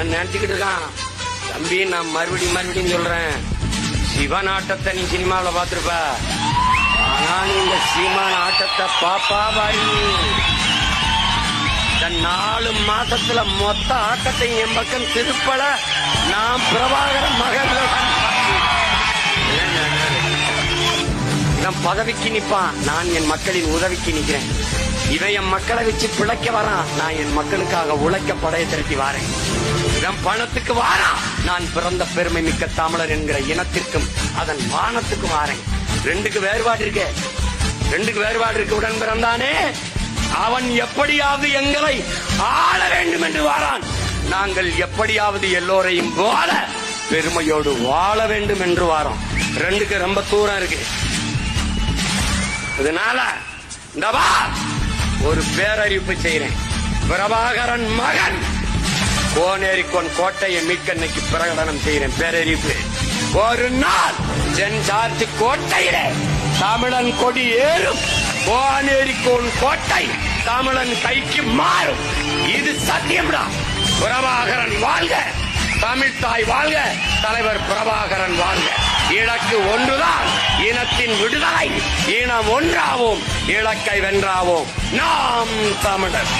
நினைச்சுக்கிட்டு இருக்கான். தம்பி, நான் மறுபடியும் சொல்றேன், சிவன் ஆட்டத்தை நீ சினிமாவில் பார்த்திருப்ப. ஆனா நீங்க சீமான ஆட்டத்தை பாப்பா பாரு. இந்த 4 மாசத்துல மொத்த ஆட்டத்தை என் பக்கம் திருப்பல. நான் பிரபாகரன் மகன் பதவிக்கு நிப்பான், நான் என் மக்களின் உதவிக்கு நிக்கிறேன். இவன் என் மக்களை வச்சு பிழைக்க வரான், நான் என் மக்களுக்காக உழைக்க படைய திரட்டி வாரேன். இவன் பணத்துக்கு வாரான், நான் பிறந்த பெருமை மிக்க தமிழர் என்கிற இனத்திற்கும் அதன் வானத்துக்கும் வாரேன். ரெண்டுக்கு வேறுபாடு இருக்கு. உடன் பிறந்தானே அவன் எப்படியாவது எங்களை ஆள வேண்டும் என்று வாரான். நாங்கள் எப்படியாவது எல்லோரையும் போல பெருமையோடு வாழ வேண்டும் என்று வாரோம். ரெண்டுக்கு ரொம்ப தூரம் இருக்கு. இதனால ஒரு பேரறிவிப்பு செய்கிறேன். பிரபாகரன் மகன் கோனேரிக்கோன் கோட்டையை மீட்க இன்னைக்கு பிரகடனம் செய்கிறேன். பேரறிவிப்பு. ஒரு நாள் சென்சார்ஜ் கோட்டையிலே தமிழன் கொடி ஏறும். கோனேரிக்கோன் கோட்டை தமிழன் கைக்கு மாறும். இது சத்தியம்டா. பிரபாகரன் வாழ்க, தமிழ் தாய் வாழ்க, தலைவர் பிரபாகரன் வாழ்க. இலக்கு ஒன்றுதான், இனத்தின் விடுதலை. இனம் ஒன்றாவோம், இலக்கை வென்றாவோம். நாம் தமிழர்.